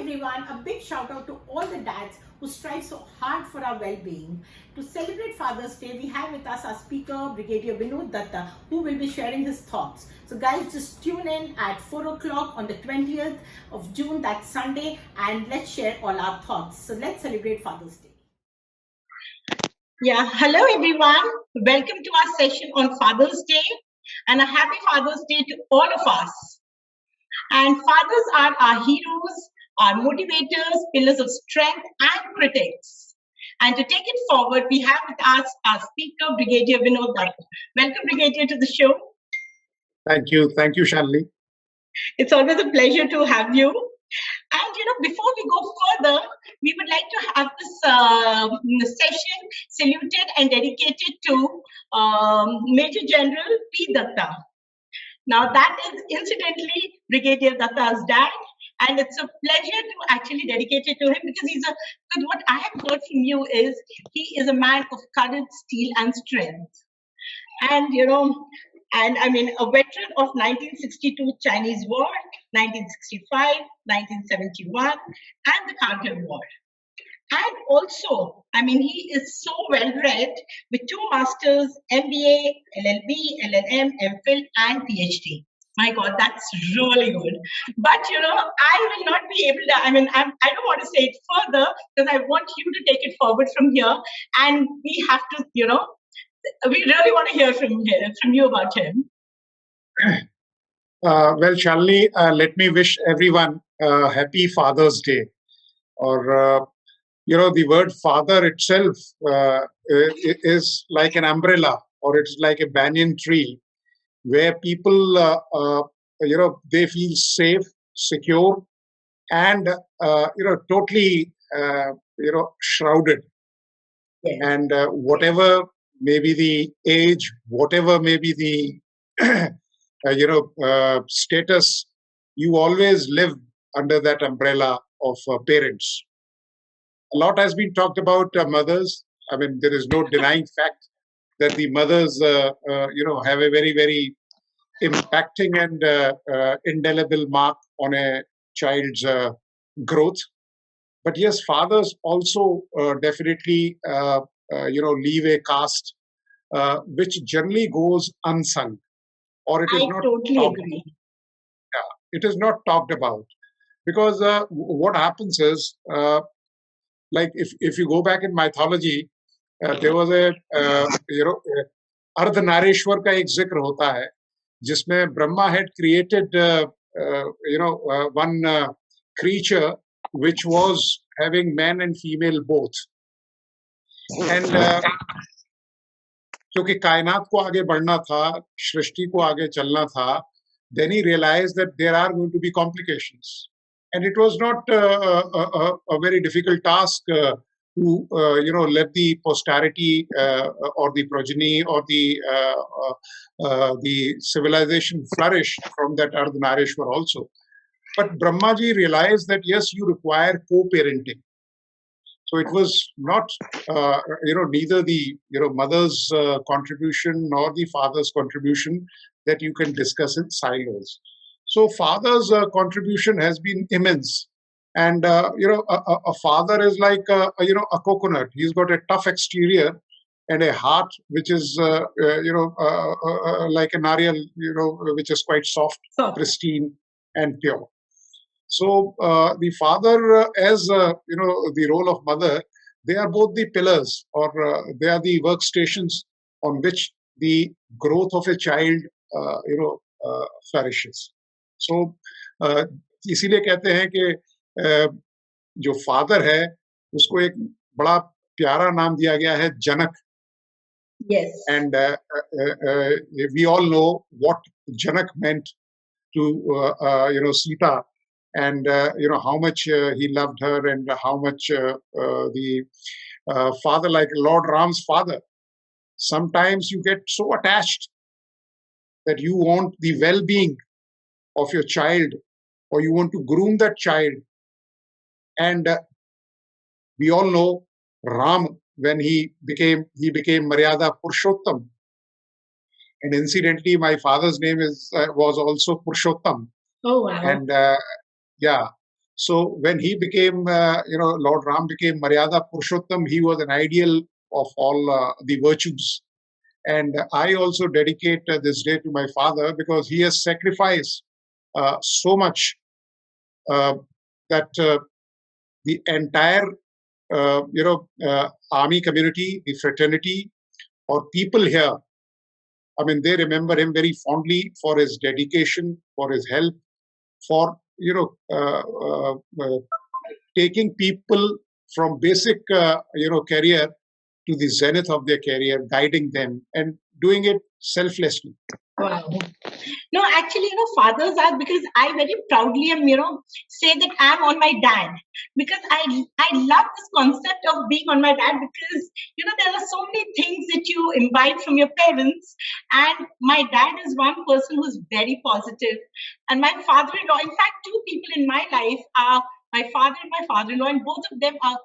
everyone, a big shout out to all the dads who strive so hard for our well-being. To celebrate Father's Day, we have with us our speaker, Brigadier Vinod Datta, who will be sharing his thoughts. So guys, just tune in at 4 o'clock on the 20th of June, that's Sunday, and let's share all our thoughts. So let's celebrate Father's Day. Yeah, hello everyone. Welcome to our session on Father's Day, and a happy Father's Day to all of us. And fathers are our heroes, our motivators, pillars of strength, and critics. And to take it forward, we have with us our speaker, Brigadier Vinod Datta. Welcome, Brigadier, to the show. Thank you, Shanli. It's always a pleasure to have you. And before we go further, we would like to have this session saluted and dedicated to Major General P. Datta. Now, that is incidentally Brigadier Datta's dad, and it's a pleasure to actually dedicate it to him because because what I have heard from you is he is a man of courage, steel, and strength. And, a veteran of 1962 Chinese War, 1965, 1971, and the Kargil War. And also, he is so well read with 2 masters, MBA, LLB, LLM, MPhil, and PhD. My God, that's really good. But, I will not be able to, I don't want to say it further because I want you to take it forward from here. And we have to, we really want to hear from you about him. Well, Shalini, let me wish everyone a happy Father's Day. Or, the word father itself is like an umbrella, or it's like a banyan tree where people, they feel safe, secure, and, totally, shrouded. Yes. And whatever may be the age, whatever may be the, status, you always live under that umbrella of parents. A lot has been talked about mothers. There is no denying fact that the mothers, have a very, very impacting and indelible mark on a child's growth. But yes, fathers also definitely, leave a caste which generally goes unsung, or it is not totally agree. Yeah, it is not talked about because what happens is. Like if you go back in mythology, there was a Ardhanarishwar का एक जिक्र होता है जिसमें Brahma had created one creature which was having man and female both, and क्योंकि कायनात को आगे बढ़ना था, सृष्टि को आगे चलना था, then he realized that there are going to be complications. And it was not a very difficult task to, let the posterity or the progeny or the civilization flourish from that Ardhanarishwar also. But Brahmaji realized that yes, you require co-parenting. So it was not, neither the mother's contribution nor the father's contribution that you can discuss in silos. So father's contribution has been immense, and a father is like a coconut. He's got a tough exterior and a heart which is like a nariyal, which is quite soft, pristine, and pure. So the father, as the role of mother, they are both the pillars, or they are the workstations on which the growth of a child, flourishes. So इसीलिए कहते हैं कि जो father है उसको एक बड़ा प्यारा नाम दिया गया है जनक. Yes. And we all know what Janak meant to Sita, and how much he loved her, and how much the father, like Lord Ram's father, sometimes you get so attached that you want the well-being of your child, or you want to groom that child. And we all know Ram, when he became Maryada Purushottam. And incidentally, my father's name was also Purushottam. Oh, wow. And yeah, So when he became, Lord Ram became Maryada Purushottam, he was an ideal of all the virtues. And I also dedicate this day to my father because he has sacrificed so much uh, that the entire, army community, the fraternity, or people here, I mean, they remember him very fondly for his dedication, for his help, for taking people from basic career to the zenith of their career, guiding them and doing it selflessly. Wow. No, actually, fathers are, because I very proudly am, say that I'm on my dad, because I love this concept of being on my dad, because there are so many things that you imbibe from your parents, and my dad is one person who's very positive, and my father-in-law. In fact, two people in my life are my father and my father-in-law, and both of them are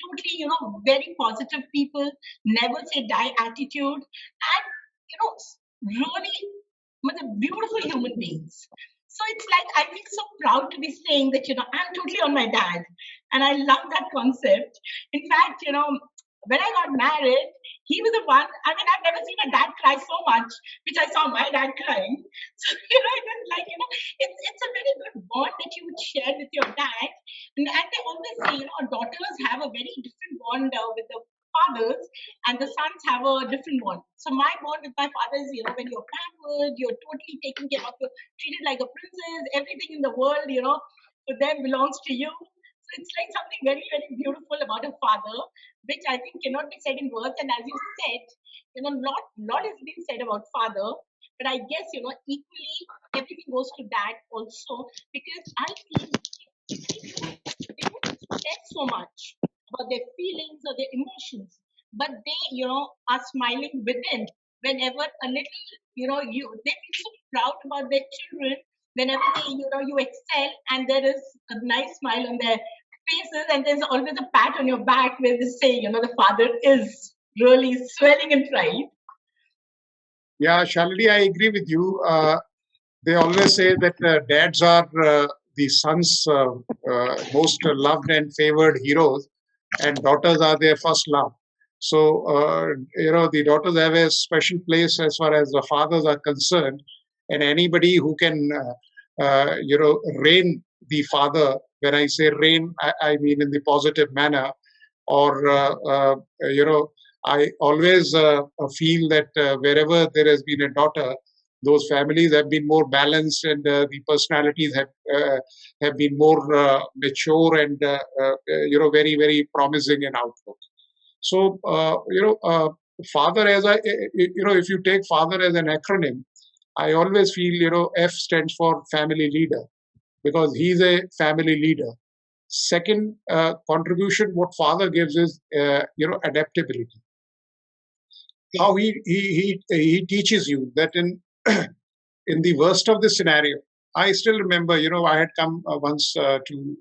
totally, very positive people, never say die attitude, and really beautiful human beings. So it's like I feel so proud to be saying that, I'm totally on my dad. And I love that concept. In fact, when I got married, he was the one. I mean, I've never seen a dad cry so much, which I saw my dad crying. So, it was like, it's a very good bond that you would share with your dad. And they always say, daughters have a very different bond with the fathers, and the sons have a different bond. So my bond with my father is, when you're pampered, you're totally taken care of, you're treated like a princess, everything in the world, to them belongs to you. So it's like something very, very beautiful about a father, which I think cannot be said in words. And as you said, lot is being said about father, but I guess, equally everything goes to dad also, because I feel they don't express so much about their feelings or their emotions, but they, are smiling within whenever a little, they feel so proud about their children whenever they, you excel and there is a nice smile on their faces, and there's always a pat on your back where they say, the father is really swelling in pride. Yeah, Shalini, I agree with you. They always say that dads are the sons' most loved and favored heroes, and daughters are their first love. So, the daughters have a special place as far as the fathers are concerned, and anybody who can, reign the father. When I say reign, I mean in the positive manner, or I always feel that wherever there has been a daughter, those families have been more balanced, and the personalities have been more mature and very, very promising in outlook. So father, as if you take father as an acronym, I always feel F stands for family leader, because he's a family leader. Second contribution what father gives is adaptability. How he teaches you that in in the worst of the scenario. I still remember, I had come once to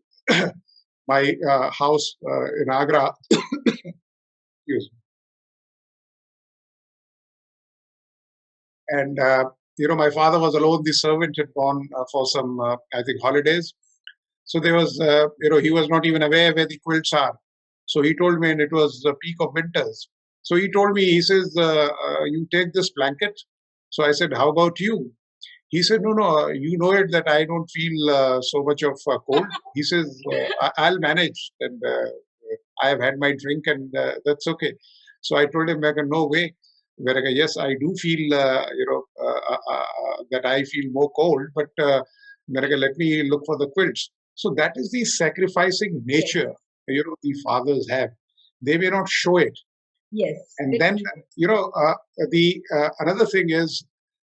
my house in Agra. Excuse me. And my father was alone. The servant had gone for some, I think, holidays. So there was, he was not even aware where the quilts are. So he told me, and it was the peak of winters. So he told me, he says, you take this blanket. So I said, how about you? He said, no, no, you know it that I don't feel so much of cold. He says, I'll manage. And I have had my drink, and that's okay. So I told him, no way. Yes, I do feel, that I feel more cold, but let me look for the quilts. So that is the sacrificing nature, the fathers have. They may not show it. Yes. And then, the another thing is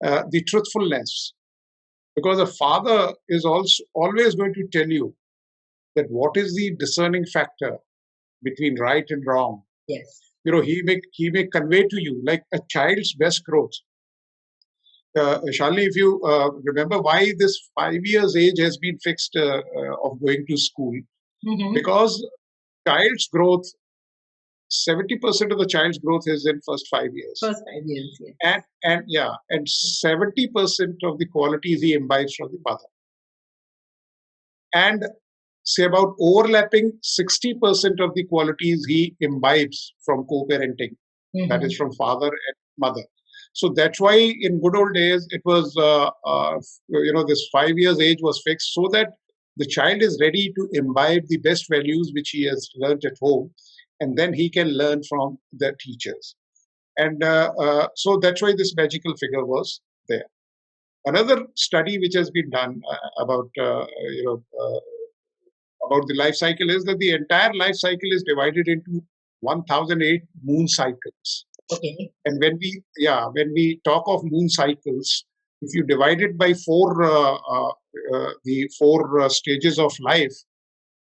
the truthfulness, because a father is also always going to tell you that what is the discerning factor between right and wrong. Yes. He may convey to you like a child's best growth. Shalini, if you remember why this 5 years age has been fixed of going to school, because child's growth, 70% of the child's growth is in first 5 years. First 5 years, yes. And 70% of the qualities he imbibes from the mother. And say about overlapping 60% of the qualities he imbibes from co-parenting, that is from father and mother. So that's why in good old days it was this 5 years age was fixed so that the child is ready to imbibe the best values which he has learned at home, and then he can learn from the teachers. And so that's why this magical figure was there. Another study which has been done about the life cycle is that the entire life cycle is divided into 1008 moon cycles. Okay. And when we talk of moon cycles, if you divide it by the four stages of life,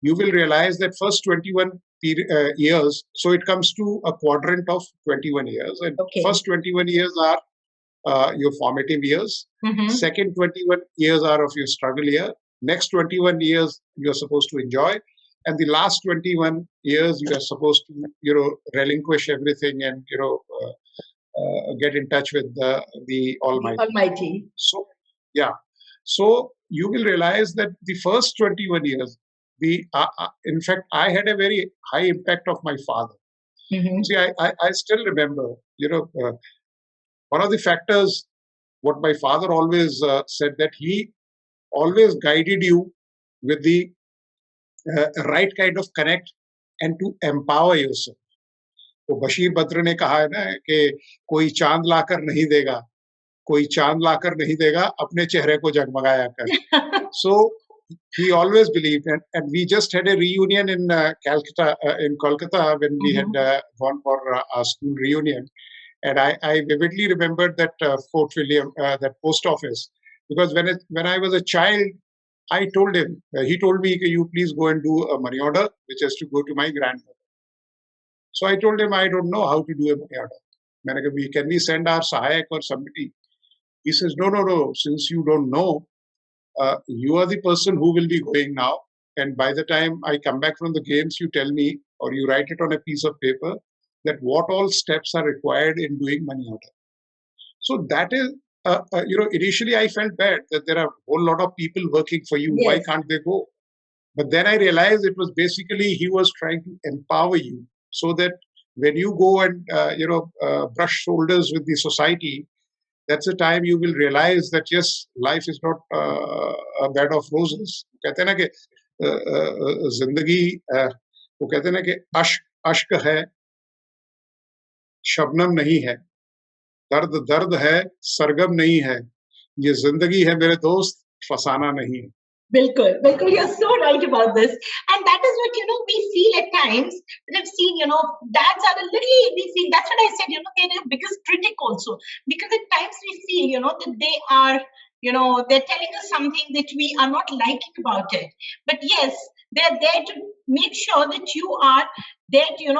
you will realize that first 21 years, so it comes to a quadrant of 21 years. And first 21 years are your formative years. Second 21 years are of your struggle year. Next 21 years you are supposed to enjoy, and the last 21 years you are supposed to relinquish everything and get in touch with the Almighty. So so you will realize that the first 21 years, in fact, I had a very high impact of my father. See, I still remember, one of the factors, what my father always said, that he always guided you with the right kind of connect and to empower yourself. तो बशीर बद्र ने कहा है ना कि कोई चांद लाकर नहीं देगा अपने चेहरे को जगमगाया कर. So he always believed, and we just had a reunion in Kolkata when we had gone for our school reunion, and I vividly remembered that Fort William, that post office, because when I was a child, I told him, he told me, you please go and do a money order, which has to go to my grandmother. So I told him, I don't know how to do a money order. Can we send our Sahayak or somebody? He says, no, since you don't know, you are the person who will be going now. And by the time I come back from the games, you tell me, or you write it on a piece of paper, that what all steps are required in doing money order. So that is, initially I felt bad that there are a whole lot of people working for you. Yes. Why can't they go? But then I realized it was basically he was trying to empower you so that when you go and, brush shoulders with the society, that's the time you will realize that, yes, life is not a bed of roses. कहते हैं ना कि जिंदगी वो कहते हैं ना कि अश्क है, शबनम नहीं है, दर्द है, सरगम नहीं है, ये जिंदगी है मेरे दोस्त, फसाना नहीं है. Bilkul, you're so right about this. And that is what, we feel at times. We've seen, dads are a little, we feel, that's what I said, they're the biggest critic also. Because at times we feel, that they are, they're telling us something that we are not liking about it. But yes, they're there to make sure that you are that you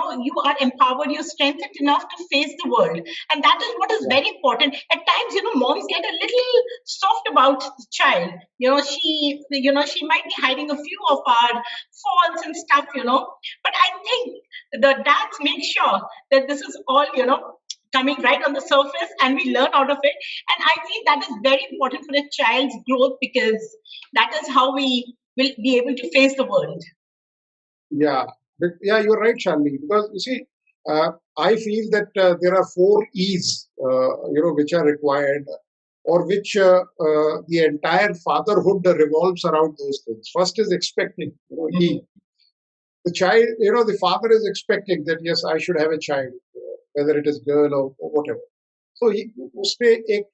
are empowered, you're strengthened enough to face the world, and that is what is very important. At times, moms get a little soft about the child. She might be hiding a few of our faults and stuff. But I think the dads make sure that this is all coming right on the surface, and we learn out of it. And I feel that is very important for a child's growth, because that is how we will be able to face the world. Yeah, you're right, Shalini. Because you see, I feel that there are 4 E's, which are required, or which the entire fatherhood revolves around those things. First is expecting. The child, the father is expecting that, yes, I should have a child, whether it is girl or whatever. So उसपे एक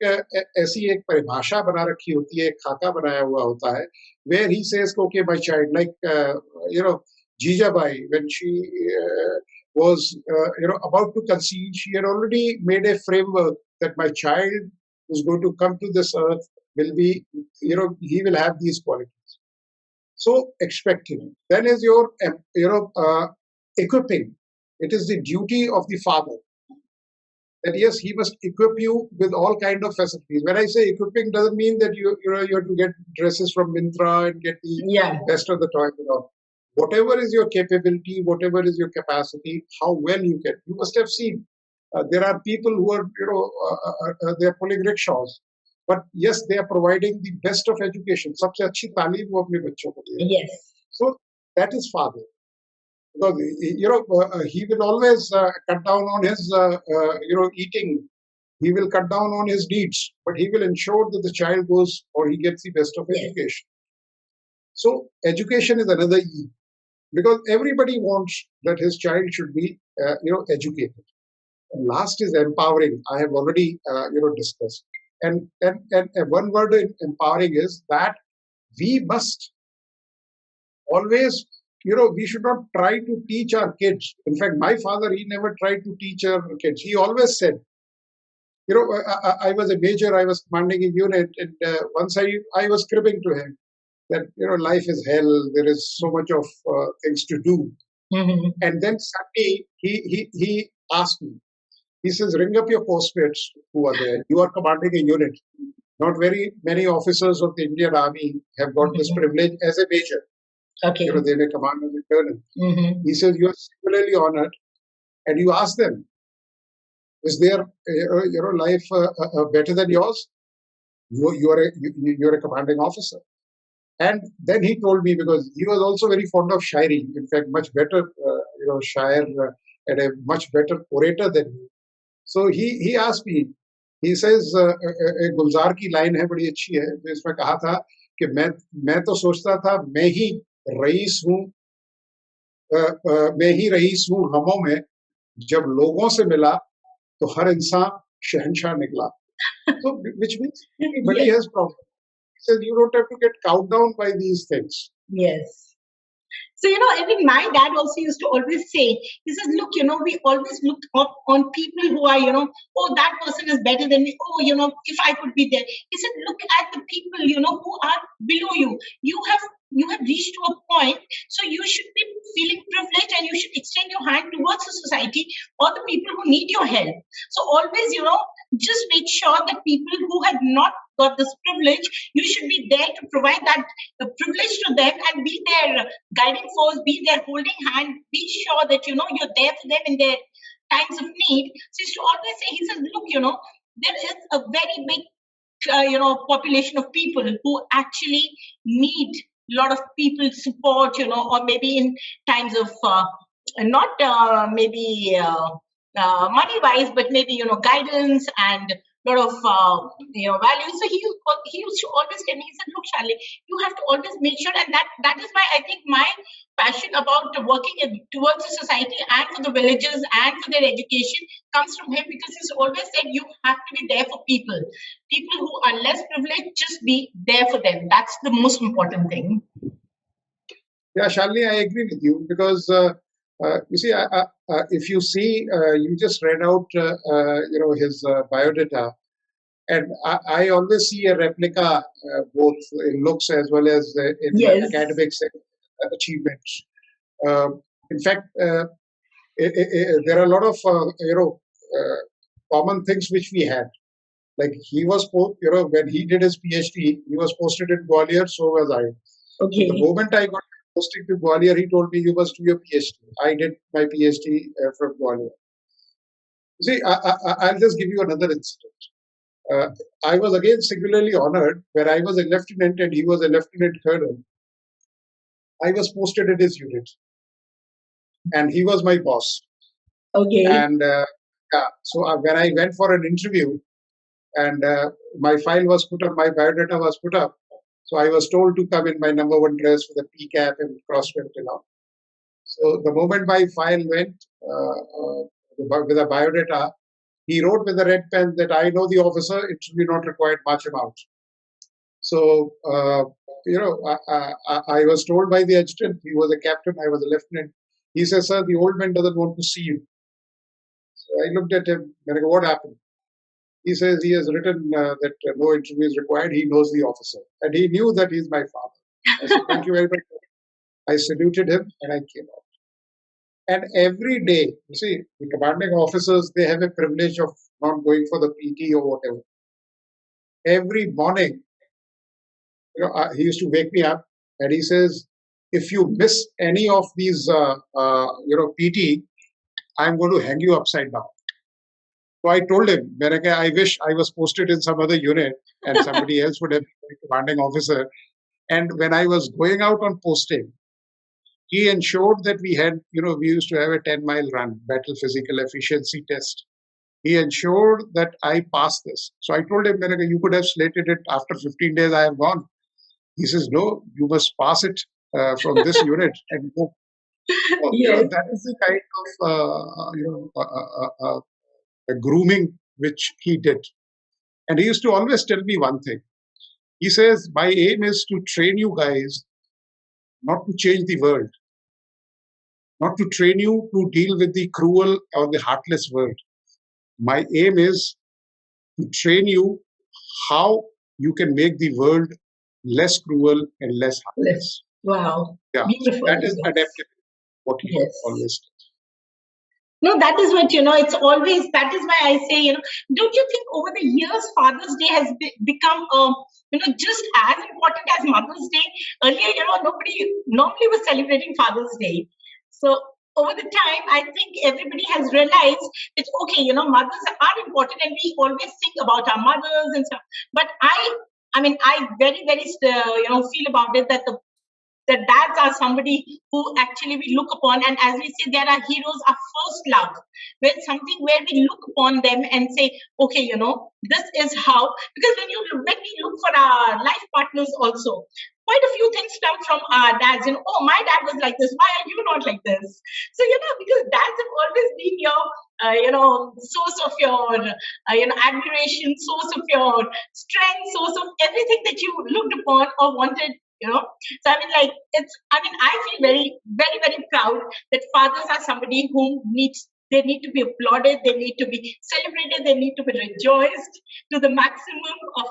ऐसी एक परिभाषा बना रखी होती है, एक खाका बनाया हुआ होता है, where he says, okay, my child, like Jijabai, when she was about to conceive, she had already made a framework that my child who's going to come to this earth will be, he will have these qualities. So expecting. Then is your, equipping. It is the duty of the father that, yes, he must equip you with all kind of facilities. When I say equipping, doesn't mean that you have to get dresses from Myntra and get the best of the toys and all. Whatever is your capability, whatever is your capacity, how well you can. You must have seen there are people who are they are pulling rickshaws, but yes, they are providing the best of education. सबसे अच्छी तालीम वो अपने बच्चों को दे रहे हैं. Yes. So that is father. Because he will always cut down on his eating. He will cut down on his needs, but he will ensure that the child goes or he gets the best of Yes. education. So education is another E, because everybody wants that his child should be educated. And last is empowering. I have already discussed. And one word in empowering is that we must always, we should not try to teach our kids. In fact, my father, he never tried to teach our kids. He always said, I was a major, I was commanding a unit, and once I was cribbing to him that, life is hell, there is so much of things to do. Mhm. And then suddenly he asked me, he says, ring up your postmates who are there. You are commanding a unit. Not very many officers of the Indian Army have got this Mhm. privilege as a major. Okay. They may command as a colonel. Mhm. He says, you are similarly honored. And you ask them, is their life better than yours? You're a commanding officer. And then he told me, because he was also very fond of shairi, in fact, much better, shair and a much better orator than me. So he asked me, he says, एक गुलजार की line है बड़ी अच्छी है, जिसमें कहा था कि मैं तो सोचता था मैं ही रईस हूँ, मैं ही रईस हूँ गमों में, जब लोगों से मिला तो हर इंसान शहंशाह निकला. So which means everybody Yes. has problems. He says you don't have to get cowed down by these things. Yes. So, even my dad also used to always say, he says, look, we always look up on people who are, oh, that person is better than me. Oh, if I could be there. He said, look at the people, who are below you. You have reached to a point, so you should be feeling privileged and you should extend your hand towards the society or the people who need your help. So always, just make sure that people who have not got this privilege, you should be there to provide that privilege to them and be their guiding force, be their holding hand, be sure that you're there for them in their times of need. So he used to always say, he says, look, there is a very big population of people who actually need a lot of people's support, or maybe in times of not maybe money wise, but maybe guidance and lot of values. So he used to always tell me, he said, look, Charlie, you have to always make sure, and that is why I think my passion about working towards the society and for the villagers and for their education comes from him, because he's always said you have to be there for people who are less privileged. Just be there for them. That's the most important thing. Yeah, Shalini, I agree with you, because you see, if you see, you just read out, his biodata, and I always see a replica, both in looks as well as in Yes. academics achievements. In fact, there are a lot of common things which we had. Like he was, when he did his PhD, he was posted in Gwalior, so was I. Okay. The moment I got posted to Gwalior, he told me, you must do your PhD. I did my PhD from Gwalior. See, I'll just give you another incident. I was again singularly honored, where I was a lieutenant and he was a lieutenant colonel. I was posted in his unit, and he was my boss. Okay. And so when I went for an interview, and my file was put up, my biodata was put up, so I was told to come in my number one dress with a P cap and crossword and all. So the moment my file went with a biodata, he wrote with a red pen that I know the officer, it should be not required much amount. So, I was told by the adjutant, he was a captain, I was a lieutenant. He says, sir, the old man doesn't want to see you. So I looked at him, and I go, what happened? He says he has written that no interview is required. He knows the officer. And he knew that he's my father. I said, thank you very much. I saluted him and I came out. And every day, you see, the commanding officers, they have a privilege of not going for the PT or whatever. Every morning, he used to wake me up and he says, if you miss any of these, PT, I'm going to hang you upside down. So I told him, I wish I was posted in some other unit and somebody else would have been the commanding officer. And when I was going out on posting, he ensured that we had, we used to have a 10-mile run, battle physical efficiency test. He ensured that I passed this. So I told him, "Menaka, you could have slated it after 15 days, I have gone." He says, "No, you must pass it from this unit and go." So, Yes. that is the kind of, grooming which he did. And he used to always tell me one thing. He says, "My aim is to train you guys not to change the world, not to train you to deal with the cruel or the heartless world. My aim is to train you how you can make the world less cruel and less heartless." Wow. Yeah, Beautiful. that is Yes. adaptability, what he Yes. always did. No, that is what, it's always, that is why I say, don't you think over the years, Father's Day has become, just as important as Mother's Day? Earlier, nobody normally was celebrating Father's Day. So over the time, I think everybody has realized that, okay, mothers are important and we always think about our mothers and stuff. But I very, very, feel about it that the dads are somebody who actually we look upon, and as we say, they are heroes, our first love, where something where we look upon them and say, okay, this is how, because when we look for our life partners also, quite a few things come from our dads. Oh, my dad was like this, why are you not like this? So because dads have always been your source of your admiration, source of your strength, source of everything that you looked upon or wanted. So I feel very, very, very proud that fathers are somebody who they need to be applauded, they need to be celebrated, they need to be rejoiced to the maximum of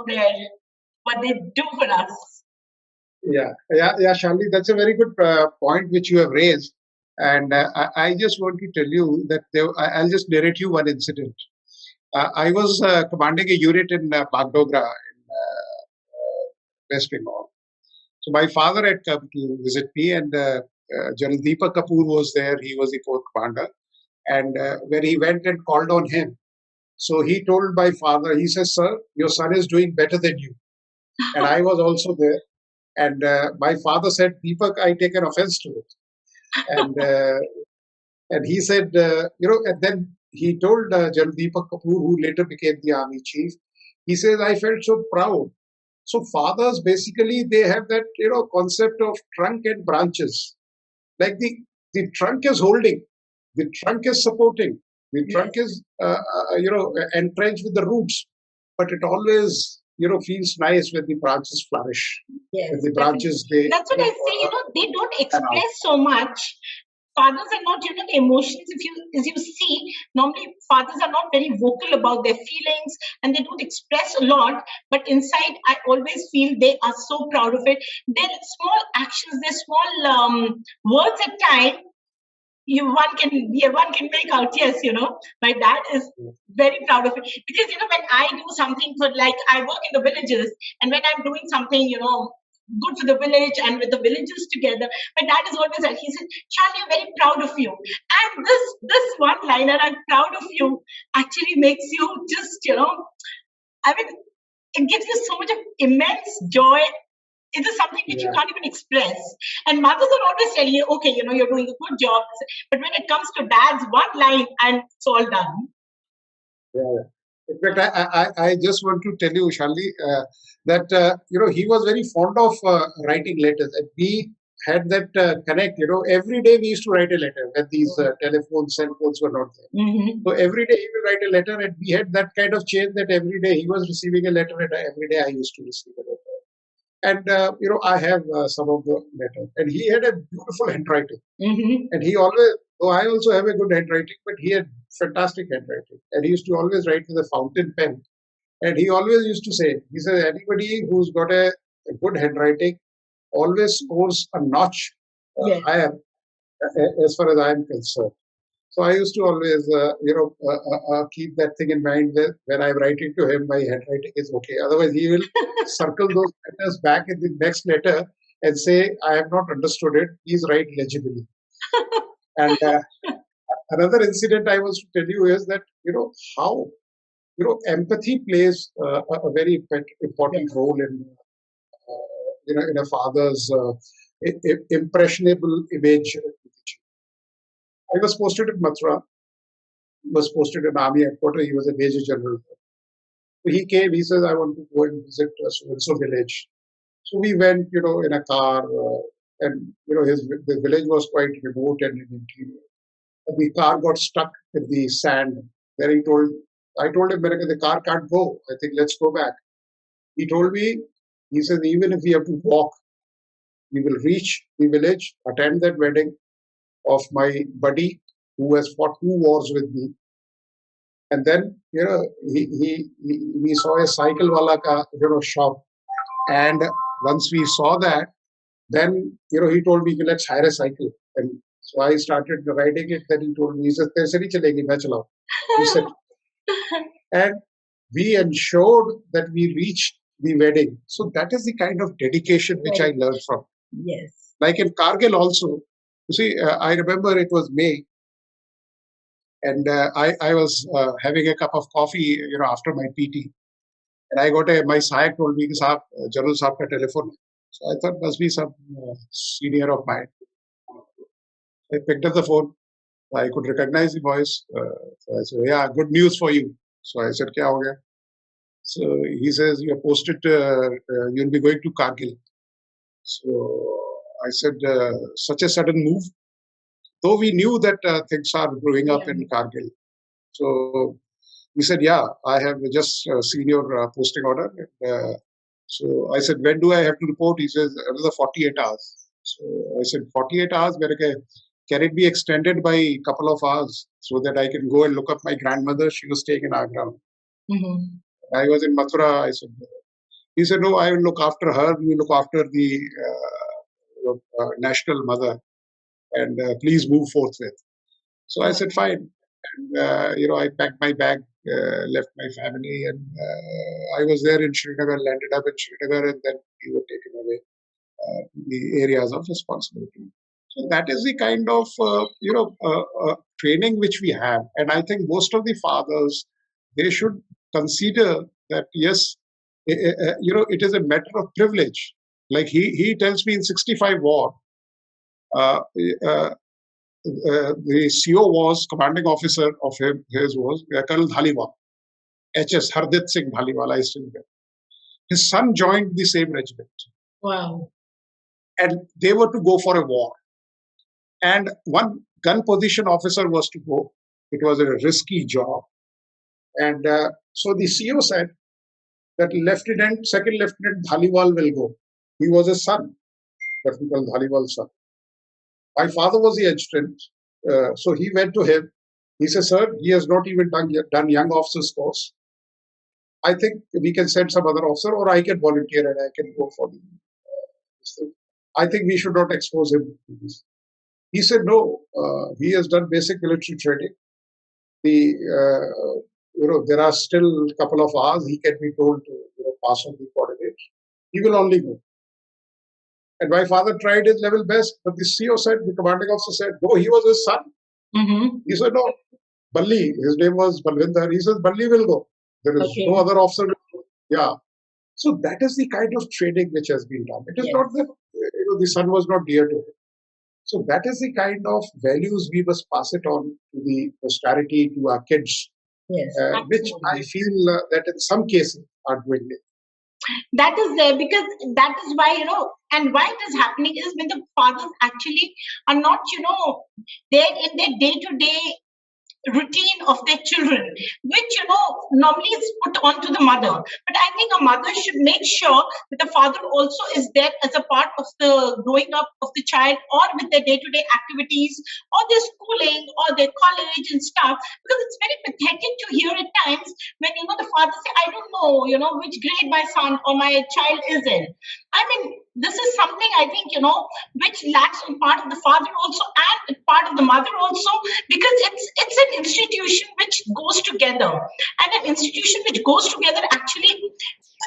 what they do for us. Yeah, Shalini, that's a very good point which you have raised. And I just want to tell you that I'll just narrate you one incident. I was commanding a unit in Bagdogra in West Bengal. So my father had come to visit me, and General Deepak Kapoor was there. He was the corps commander. And when he went and called on him, so he told my father, he says, "Sir, your son is doing better than you." And I was also there. And my father said, "Deepak, I take an offense to it." And he said, and then he told General Deepak Kapoor, who later became the army chief, he says, "I felt so proud." So fathers, basically, they have that, concept of trunk and branches. Like the trunk is holding, the trunk is supporting, the trunk is, entrenched with the roots, but it always, feels nice when the branches flourish. Yes, When the branches, that's what I say. They don't express so much. Fathers are not, the emotions. As you see, normally fathers are not very vocal about their feelings and they don't express a lot. But inside, I always feel they are so proud of it. Their small actions, their small words at time. One can make out. Yes, my dad is very proud of it because when I do something for, like, I work in the villages, and when I'm doing something good for the village and with the villagers together, my dad is always like, he said, "Charlie, I'm very proud of you." And this one liner, "I'm proud of you," actually makes you just it gives you so much of immense joy. It is something which you can't even express. And mothers are always telling you, okay, you're doing a good job. But when it comes to dads, one line and it's all done. Yeah. In fact, I just want to tell you, Shalini, that, he was very fond of writing letters. And we had that connect, every day we used to write a letter when these telephones, cell phones were not there. So every day he would write a letter, and we had that kind of chain that every day he was receiving a letter and every day I used to receive a letter. And, I have some of the letters. And he had a beautiful handwriting. And he always, I also have a good handwriting, but he had fantastic handwriting. And he used to always write with a fountain pen. And he always used to say, he said, anybody who's got a good handwriting always scores a notch higher as far as I am concerned. So I used to always, keep that thing in mind that when I'm writing to him, my handwriting is okay. Otherwise, he will circle those letters back in the next letter and say, "I have not understood it. Please write legibly." And another incident I was to tell you is that, how, empathy plays a very important role in, in a father's impressionable image. I was posted in Mathura, was posted in Army headquarters. He was a Major General. So he came, he says, I want to go and visit so village. So we went, in a car, and the village was quite remote and in interior. The car got stuck in the sand. Then I told him, the car can't go. I think let's go back. He told me, he says, even if we have to walk, we will reach the village, attend that wedding of my buddy who has fought 2 wars with me. And then, we saw a cycle wala ka, shop. And once we saw that, then, he told me, let's hire a cycle. And so I started riding it. Then he told me, he said, "Tere se nahi chalegi, main chalao." He said, and we ensured that we reached the wedding. So that is the kind of dedication which I learned from. Yes. Like in Kargil also, you see, I remember it was May, and I was having a cup of coffee, after my PT, and I got my Sayak told me, "Saab, General Saab ka telephone." So I thought must be some senior of mine. I picked up the phone. I could recognize the voice. So I said, "Yeah, good news for you." So I said, "Kya ho gaya?" So he says, "You're posted. You'll be going to Kargil." So I said, "Such a sudden move." Though we knew that things are growing up in Kargil. So he said, "Yeah, I have just seen your posting order." So I said, "When do I have to report?" He says, "Another 48 hours." So I said, 48 hours? Can it be extended by a couple of hours so that I can go and look up my grandmother? She was staying in Agra. I was in Mathura. I said, he said, "No, I will look after her. You look after the national mother, and please move forthwith." So I said, "Fine." And, I packed my bag, left my family, and I was there in Srinagar, landed up in Srinagar, and then we were taken away the areas of responsibility. So that is the kind of training which we have, and I think most of the fathers, they should consider that yes, it is a matter of privilege. Like he tells me in 65 war, the CO was commanding officer of his was Colonel Dhaliwal, HS Hardit Singh Dhaliwal. I still remember. His son joined the same regiment. Wow. And they were to go for a war. And one gun position officer was to go. It was a risky job. And so the CO said that Second Lieutenant Dhaliwal will go. He was his son, Lieutenant Dhaliwal's son. My father was the adjutant, so he went to him. He said, "Sir, he has not even done young officers course. I think we can send some other officer, or I can volunteer and I can go for this thing. I think we should not expose him to this." He said, "No, he has done basic military training. There are still a couple of hours. He can be told to pass on the coordinates. He will only go." And my father tried his level best, but the CO said, the commanding officer said, no, he was his son. He said, "No, Balli, his name was Balvinder." He says, "Balli will go. There is no other officer." Yeah. So that is the kind of training which has been done. It is not that the son was not dear to him. So that is the kind of values we must pass it on to the posterity, to our kids, which I feel that in some cases are dwindling. That is there because that is why, and why it is happening is when the fathers actually are not, there in their day-to-day routine of their children, which normally is put onto the mother. But I think a mother should make sure that the father also is there as a part of the growing up of the child, or with their day-to-day activities, or their schooling, or their college and stuff. Because it's very pathetic to hear at times when the father say, "I don't know, which grade my son or my child is in." I mean, this is something I think which lacks on part of the father also and part of the mother also, because it's an institution which goes together, and an institution which goes together actually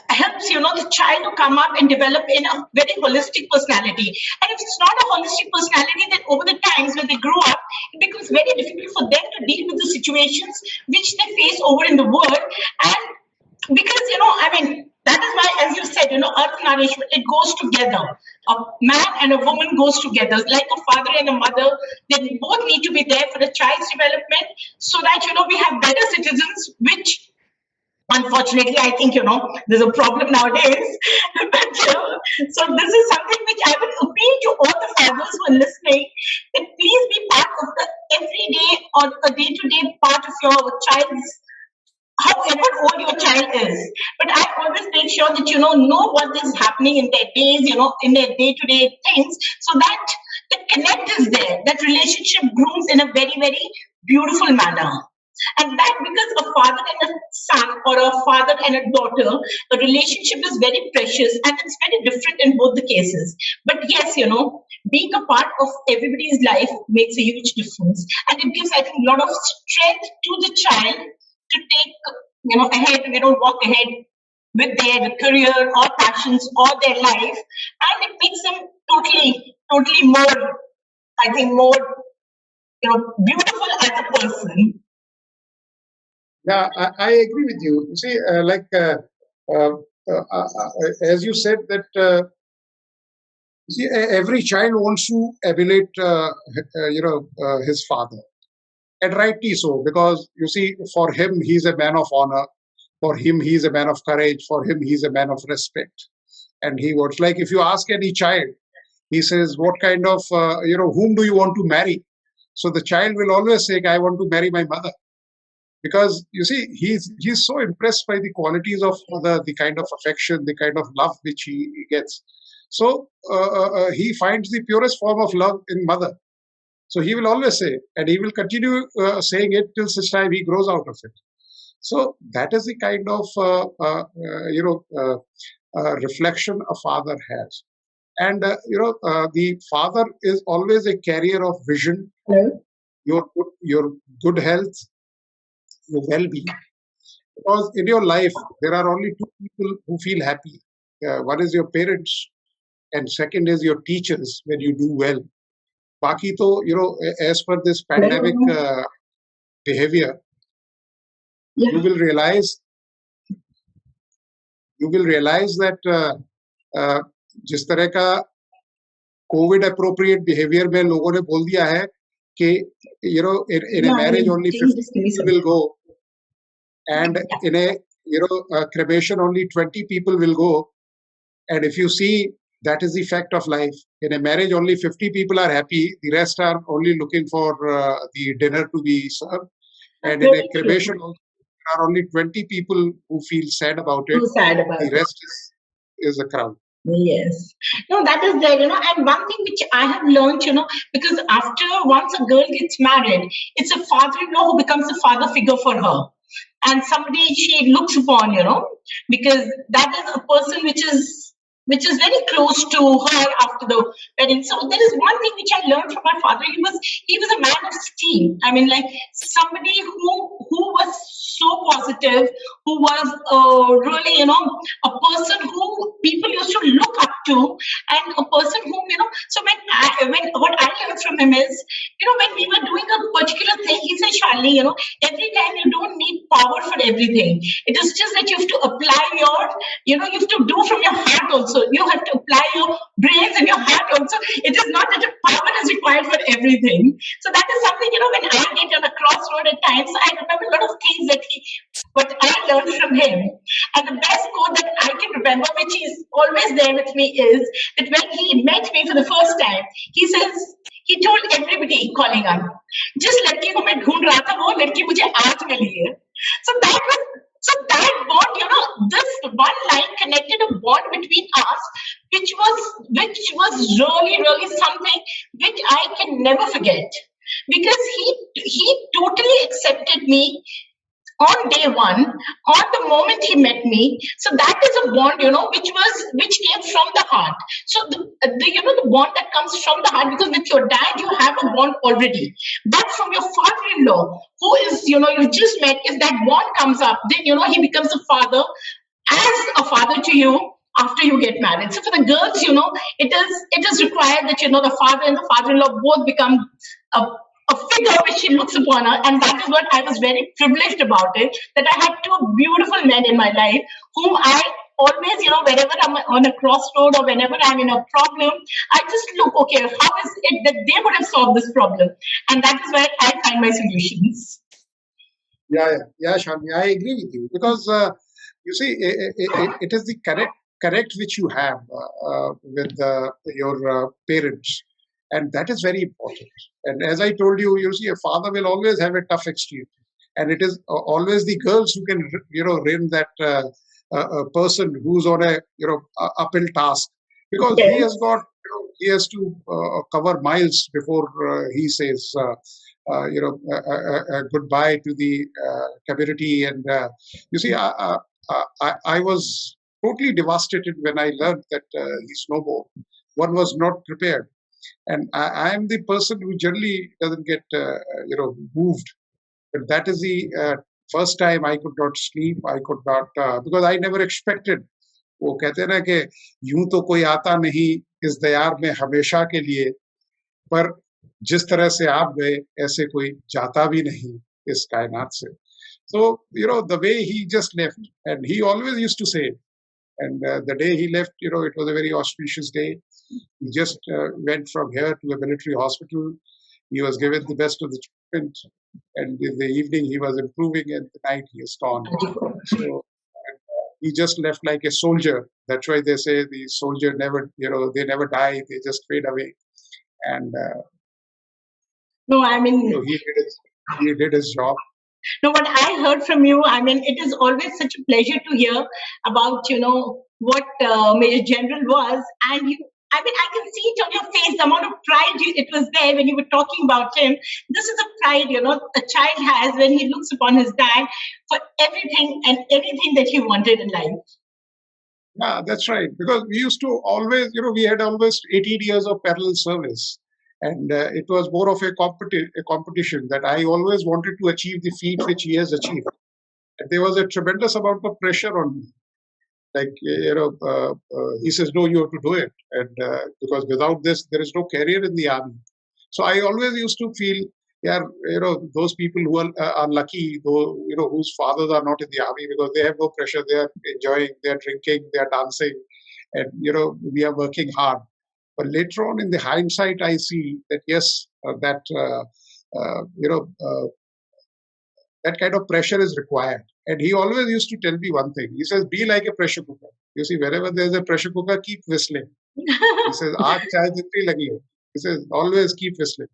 helps the child to come up and develop in a very holistic personality. And if it's not a holistic personality, then over the times when they grow up, it becomes very difficult for them to deal with the situations which they face over in the world. And because That is why, as you said, earth nourishment, it goes together. A man and a woman goes together. Like a father and a mother, they both need to be there for the child's development so that, we have better citizens, which unfortunately, I think, there's a problem nowadays. So this is something which I would appeal to all the fathers who are listening, that please be part of the everyday or a day-to-day part of your child's, however old your child is. But I always make sure that know what is happening in their days, in their day-to-day things, so that the connect is there, that relationship grooms in a very, very beautiful manner. And that, because a father and a son or a father and a daughter, the relationship is very precious and it's very different in both the cases. But yes, being a part of everybody's life makes a huge difference. And it gives, I think, a lot of strength to the child to take, ahead, walk ahead with their career or passions or their life. And it makes them totally more, I think, more, beautiful as a person. Yeah, I agree with you. You see, as you said that, see, every child wants to emulate, his father, and rightly so, because you see, for him, he's a man of honor. For him, he's a man of courage. For him, he's a man of respect. And he wants, like, if you ask any child, he says, "What kind of, whom do you want to marry?" So the child will always say, "I want to marry my mother." Because you see, he's so impressed by the qualities of the kind of affection, the kind of love which he gets. So he finds the purest form of love in mother. So he will always say, and he will continue saying it till such time he grows out of it. So that is the kind of reflection a father has. And the father is always a carrier of vision, your good health, your well-being. Because in your life, there are only two people who feel happy. One is your parents, and second is your teachers when you do well. Baki to, as per this pandemic behavior, you will realize that जिस तरह का Covid appropriate behavior में लोगों ने बोल दिया है कि in a marriage only 50 people will go, and in a cremation only 20 people will go. And if you see, that is the fact of life. In a marriage only 50 people are happy, the rest are only looking for the dinner to be served. And in a cremation there are only 20 people who feel sad about it. The rest is a crowd. Yes. No, that is there, and one thing which I have learned, because once a girl gets married, it's a father-in-law who becomes a father figure for her. And somebody she looks upon, because that is a person which is very close to her after the wedding. So there is one thing which I learned from my father. He was a man of steel. I mean, like somebody who was so positive, who was really, a person who people used to look up to, and a person whom, so what I learned from him is, when we were doing a particular thing, he said, Shalini, every time you don't need power for everything. It is just that you have to apply you have to do from your heart also. You have to apply your brains and your heart also. It is not that the power is required for everything. So that is something, when I get on a crossroad at times, I remember a lot of things what I learned from him. And the best quote that I can remember, which is always there with me, is that when he met me for the first time, he told everybody calling up, जिस लड़की को मैं ढूंढ रहा था वो लड़की मुझे आज मिली है. So that bond, this one line connected a bond between us, which was really, really something which I can never forget, because he totally accepted me on day one, on the moment he met me. So that is a bond, which came from the heart. So the bond that comes from the heart, because with your dad you have a bond already, but from your father-in-law, who is, you just met, if that bond comes up, then he becomes a father, as a father to you after you get married. So for the girls, it is required that the father and the father-in-law both become a figure which she looks upon her, and that is what I was very privileged about it, that I had two beautiful men in my life whom I always, whenever I'm on a crossroad or whenever I'm in a problem, I just look, okay, how is it that they would have solved this problem? And that is where I find my solutions. Yeah, Shalini, I agree with you because you see, it is the correct which you have with your parents, and that is very important. And as I told you, you see, a father will always have a tough exterior, and it is always the girls who can, rein that person who's on a uphill task because he has Yes. got he has to cover miles before he says. Goodbye to the community. And you see, I was totally devastated when I learned that he snowboard. One was not prepared, and I am the person who generally doesn't get moved. But that is the first time I could not sleep. I could not because I never expected. वो कहते हैं ना कि यूं तो कोई आता नहीं इस दयार में हमेशा के लिए पर जिस तरह से आप गए ऐसे कोई जाता भी नहीं इस कायनात से. So the way he just left, and he always used to say, and the day he left, it was a very auspicious day. He just went from here to a military hospital. He was given the best of the treatment, and in the evening he was improving, and the night he is gone. So he just left like a soldier. That's why they say the soldier never, they never die; they just fade away. And No, I mean, he did his job. no, what I heard from you, I mean, it is always such a pleasure to hear about, what Major General was. And I mean, I can see it on your face, the amount of pride it was there when you were talking about him. This is a pride, a child has when he looks upon his dad for everything and anything that he wanted in life. Yeah, that's right. Because we used to always, we had almost 18 years of parallel service. And it was more of a competition that I always wanted to achieve the feat which he has achieved. And there was a tremendous amount of pressure on me. Like, he says, no, you have to do it. And because without this, there is no career in the army. So I always used to feel, yeah, those people who are lucky, though, whose fathers are not in the army because they have no pressure. They are enjoying, they are drinking, they are dancing. And, we are working hard. But later on, in the hindsight, I see that yes, that that kind of pressure is required. And he always used to tell me one thing. He says, "Be like a pressure cooker." You see, wherever there's a pressure cooker, keep whistling. He says, "Aag chahe jitni lagi ho." He says, "Always keep whistling."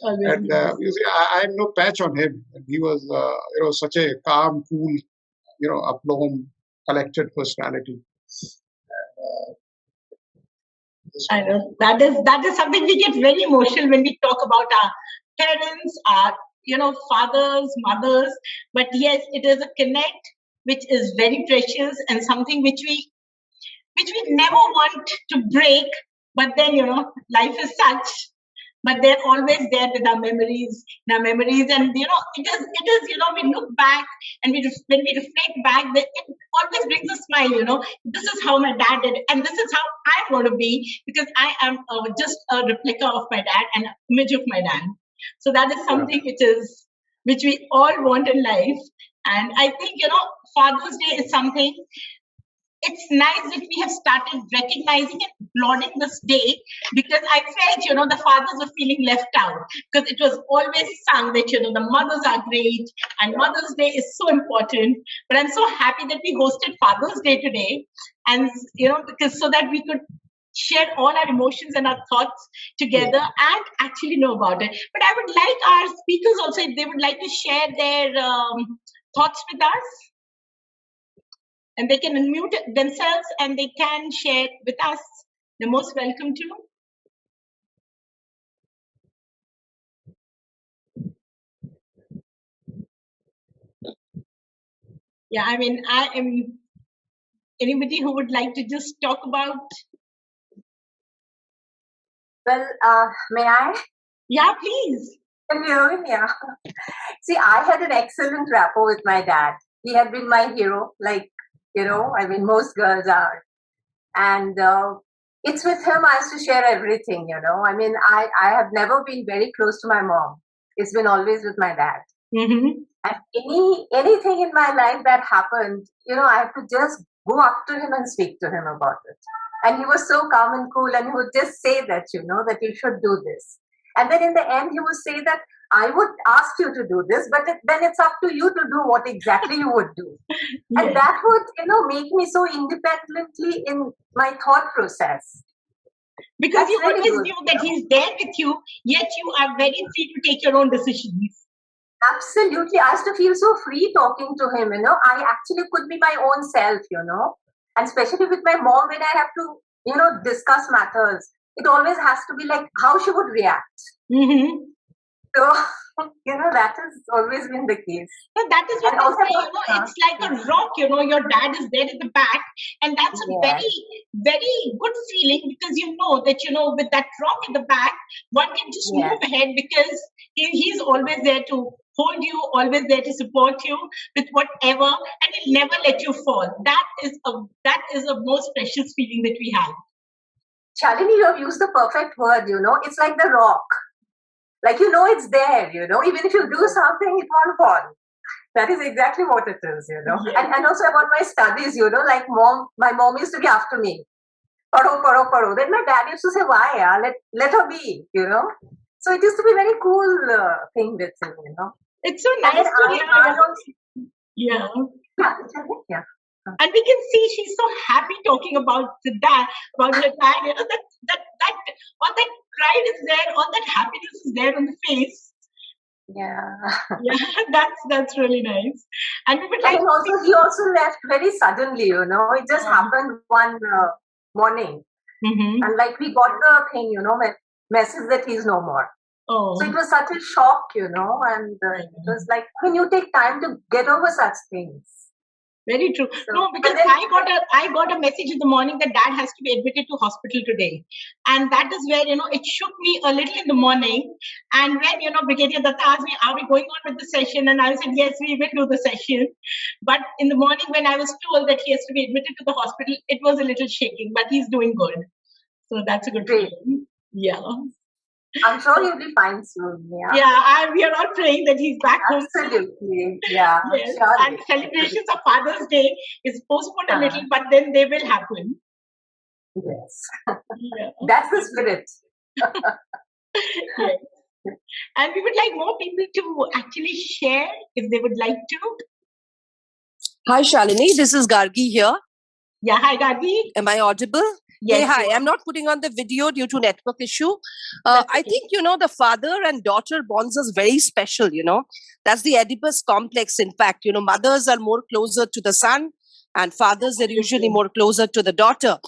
And you see, I have no patch on him. And he was, such a calm, cool, aplomb, collected personality. I know that is something we get very emotional when we talk about our parents, our fathers, mothers. But yes, it is a connect which is very precious and something which we never want to break. But then life is such. But they're always there with our memories, and it is we look back and when we reflect back, it always brings a smile. This is how my dad did, and this is how I want to be because I am just a replica of my dad, an image of my dad. So that is something which we all want in life, and I think Father's Day is something. It's nice that we have started recognizing and applauding this day because I felt, the fathers were feeling left out because it was always sung that, the mothers are great and Mother's Day is so important. But I'm so happy that we hosted Father's Day today and, because so that we could share all our emotions and our thoughts together and actually know about it. But I would like our speakers also, if they would like to share their thoughts with us. And they can unmute themselves and they can share with us. They're most welcome to. Yeah, I mean, I am anybody who would like to just talk about. Well, may I? Yeah, please. Can you hear me? Yeah. See, I had an excellent rapport with my dad. He had been my hero, like, most girls are. And it's with him I used to share everything, I mean, I have never been very close to my mom. It's been always with my dad. Mm-hmm. And anything in my life that happened, I have to just go up to him and speak to him about it. And he was so calm and cool, and he would just say that, that you should do this. And then in the end, he would say that I would ask you to do this, but then it's up to you to do what exactly you would do. And Yes. that would, make me so independently in my thought process. Because That's you really always good, knew that he's there with you, yet you are very free to take your own decisions. Absolutely. I used to feel so free talking to him, I actually could be my own self, and especially with my mom when I have to, discuss matters. It always has to be like how she would react. Mm-hmm. So, that has always been the case. So that is what And I also, say, it's like a rock, your dad is there at the back, and that's a yes, very, very good feeling because you know that, with that rock in the back, one can just yes, move ahead because he's always there to hold you, always there to support you with whatever, and he'll never let you fall. That is a most precious feeling that we have. Shalini, you have used the perfect word, it's like the rock. Like, it's there, even if you do something, it won't fall. That is exactly what it is, Yes. And also about my studies, like my mom used to be after me. Paro, paro, paro. Then my dad used to say, why? Let her be, So it used to be a very cool thing with him, It's so And nice then to I hear. had also, Yeah. yeah. And we can see she's so happy talking about her dad, all that pride is there, all that happiness is there on the face. Yeah. Yeah, that's really nice. And we would And like then to also, he also left very suddenly, It just Oh. happened one morning. Mhm. And like we got the thing, message that he's no more. So it Oh, was such a shock, and it was like when you take time to get over such things. very true. So, No, because and then, I got a message in the morning that dad has to be admitted to hospital today, and that is where it shook me a little in the morning. And when Brigadier Datta asked me, "Are we going on with the session?" and I said, "Yes, we will do the session." But in the morning, when I was told that he has to be admitted to the hospital, it was a little shaking. But he's doing good, so that's a good great. feeling. Yeah. I'm sure you'll be fine soon. Yeah. Yeah, we are all praying that he's back home soon. Absolutely. Yeah. Yes, Surely. and celebrations of Father's Day is postponed a Uh-huh. little, but then they will happen. Yes. Yeah. That's the spirit. Yes. And we would like more people to actually share if they would like to. Hi, Shalini. This is Gargi here. Yeah, hi, Gadi. Am I audible? Yes, Hey, hi. you are. I'm not putting on the video due to network issue. That's I okay. think, the father and daughter bonds is very special, That's the Oedipus complex. In fact, mothers are more closer to the son and fathers are usually Absolutely. more closer to the daughter.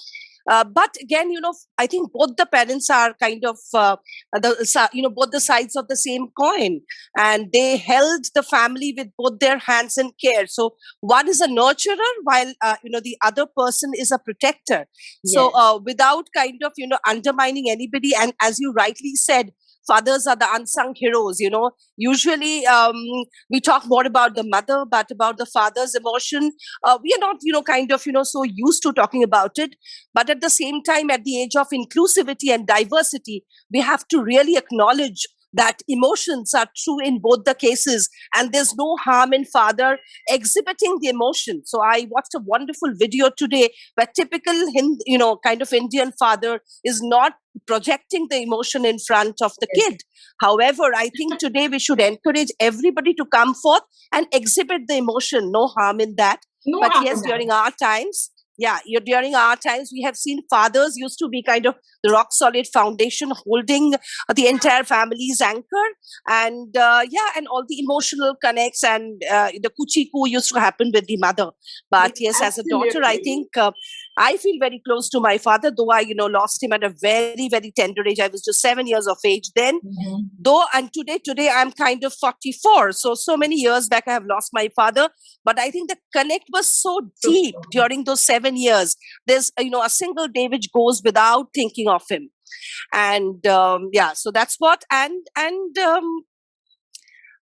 But again, I think both the parents are kind of both the sides of the same coin, and they held the family with both their hands in care. So one is a nurturer, while the other person is a protector. So Yes. without kind of undermining anybody, and as you rightly said, fathers are the unsung heroes. Usually we talk more about the mother, but about the father's emotion, we are not kind of so used to talking about it. But at the same time, at the age of inclusivity and diversity, we have to really acknowledge that emotions are true in both the cases, and there's no harm in father exhibiting the emotion. So I watched a wonderful video today where typical kind of Indian father is not projecting the emotion in front of the Yes. kid. However, I think today we should encourage everybody to come forth and exhibit the emotion. No harm in that. No But harm yes, in that. during our times, during our times, we have seen fathers used to be kind of the rock solid foundation holding the entire family's anchor. And and all the emotional connects and the kuchi-ku used to happen with the mother. But yes, as a daughter, I Absolutely. think I feel very close to my father, though I, lost him at a very, very tender age. I was just 7 years of age then. Mhm. Though, and today I'm kind of 44. So many years back, I have lost my father. But I think the connect was so So deep strong. during those 7 years. There's, a single day which goes without thinking of him. And so that's what. And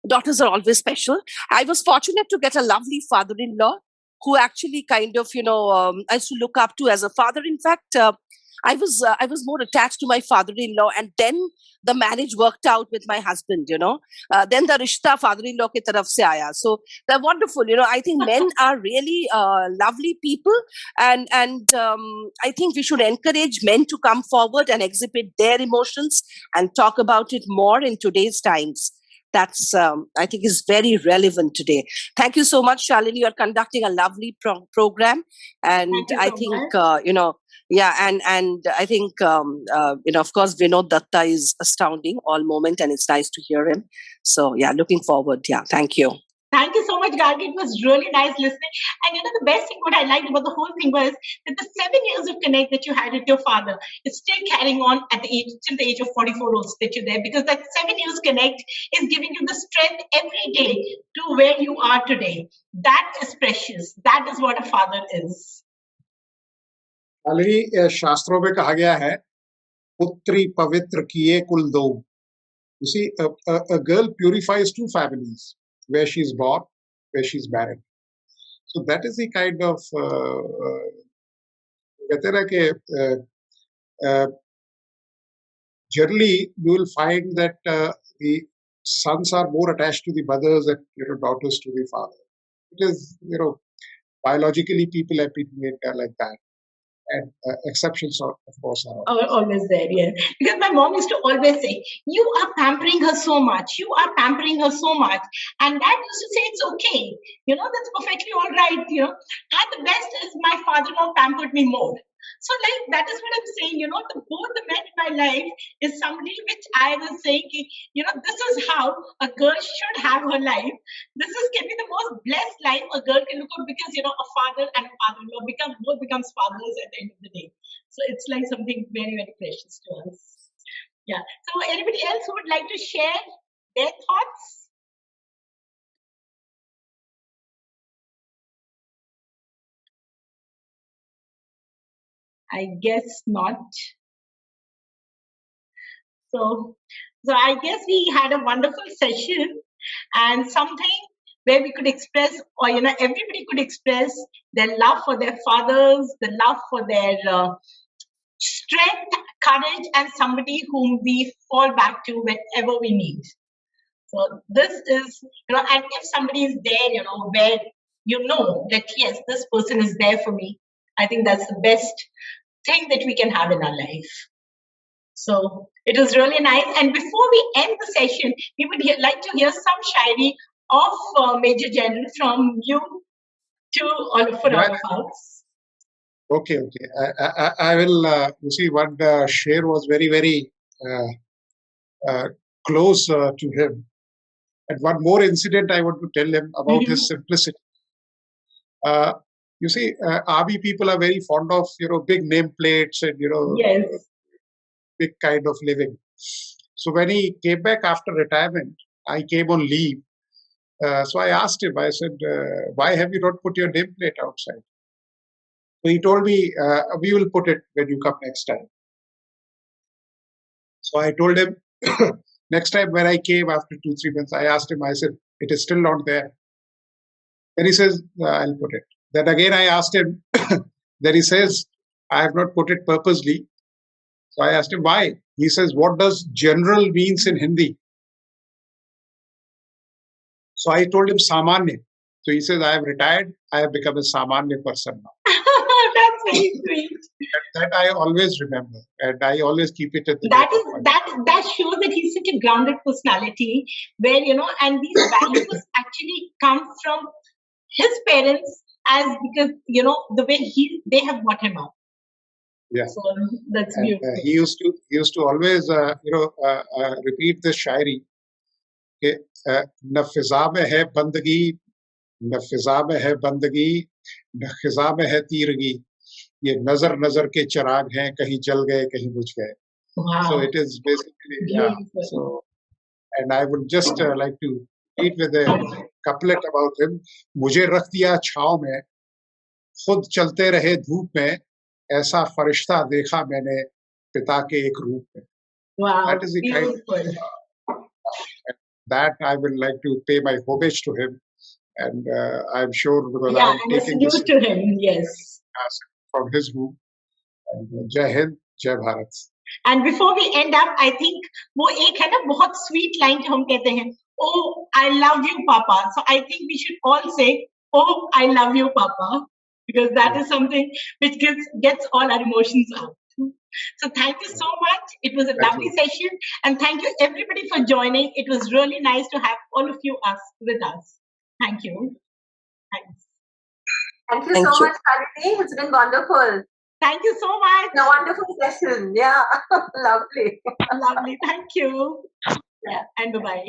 daughters are always special. I was fortunate to get a lovely father-in-law who actually kind of, I used to look up to as a father. In fact, I was more attached to my father-in-law, and then the marriage worked out with my husband. Then the rishta father-in-law ke taraf se aaya. So they're wonderful. I think men are really lovely people, and I think we should encourage men to come forward and exhibit their emotions and talk about it more in today's times. That's I think is very relevant today. Thank you so much, Shalini. You're conducting a lovely program, and Thank you I so think much. yeah, and I think of course Vinod Datta is astounding all moment, and it's nice to hear him. So yeah, looking forward. Yeah, thank you. Thank you so much, Gargi. It was really nice listening. And the best thing what I liked about the whole thing was that the 7 years of connect that you had with your father is still carrying on at the age till the age of 44 also that you're there, because that 7 years connect is giving you the strength every day to where you are today. That is precious. That is what a father is. Shalini, शास्त्रों में कहा गया है, पुत्री पवित्र किए कुल दो. You see, a girl purifies two families, where she's born, where she's married. So that is the kind of कहते हैं ना कि generally you will find that the sons are more attached to the mothers and daughters to the father. It is biologically people have been made like that, and exceptions are, of course, are Always there, yeah. Because my mom used to always say, "You are pampering her so much. You are pampering her so much," and Dad used to say, "It's okay. That's perfectly all right." And the best is my father-in-law pampered me more. So, like, that is what I'm saying. Both the men in my life is somebody which I was saying, this is how a girl should have her life. This can be the most blessed life a girl can look at, because a father and a father-in-law both becomes fathers at the end of the day. So it's like something very, very precious to us. Yeah. So anybody else who would like to share their thoughts? I guess not. So I guess we had a wonderful session, and something where we could express, or everybody could express their love for their fathers, the love for their strength, courage, and somebody whom we fall back to whenever we need. So this is, and if somebody is there, where that yes, this person is there for me, I think that's the best thing that we can have in our life. So it was really nice. And before we end the session, we would like to hear some shairi of Major General from you to all of us. Okay. I will. You see, one share was very, very close to him. And one more incident I want to tell him about his simplicity. You see, army people are very fond of big nameplates and yes, big kind of living. So when he came back after retirement, I came on leave. So I asked him. I said, "Why have you not put your nameplate outside?" So he told me, "We will put it when you come next time." So I told him, next time when I came after 2-3 months, I asked him, I said, "It is still not there." Then he says, "I'll put it." Then again I asked him, then he says, "I have not put it purposely." So I asked him why. He says, "What does general means in Hindi?" So I told him Samanya. So he says, "I have retired. I have become a Samanya person now." That's very sweet. That I always remember, and I always keep it at the that shows that he's such a grounded personality, where and these values actually come from his parents, because the way they have brought him up. Yeah. So that's beautiful. He used to always repeat this shairi. न फिजा में है बंदगी, न फिजा में है बंदगी, न खिजा में है तीरगी, ये नजर नजर के चिराग हैं, कहीं जल गए कहीं बुझ गए. So it is basically, yeah. So, and I would just like to read with a couplet about him. मुझे रख दिया छाँव में, खुद चलते रहे धूप में, ऐसा फरिश्ता देखा मैंने पिता के एक रूप में. Wow, that is the beautiful. That I would like to pay my homage to him, and I'm sure because yeah, I'm taking this to him, yes, from his room. And Jai Hind. Jai Bharat. And before we end up, I think वो एक है ना बहुत sweet line जो हम कहते हैं, oh I love you Papa. So I think we should all say, oh I love you Papa, because that is something which gets all our emotions out. So thank you so much. It was a Thank lovely you. session, and thank you everybody for joining. It was really nice to have all of you with us. Thank you. Thanks. Thank you Thank so you. much, Kalini. It's been wonderful. Thank you so much. It's a wonderful session. Yeah, lovely. Lovely. Thank you. Yeah, and bye-bye.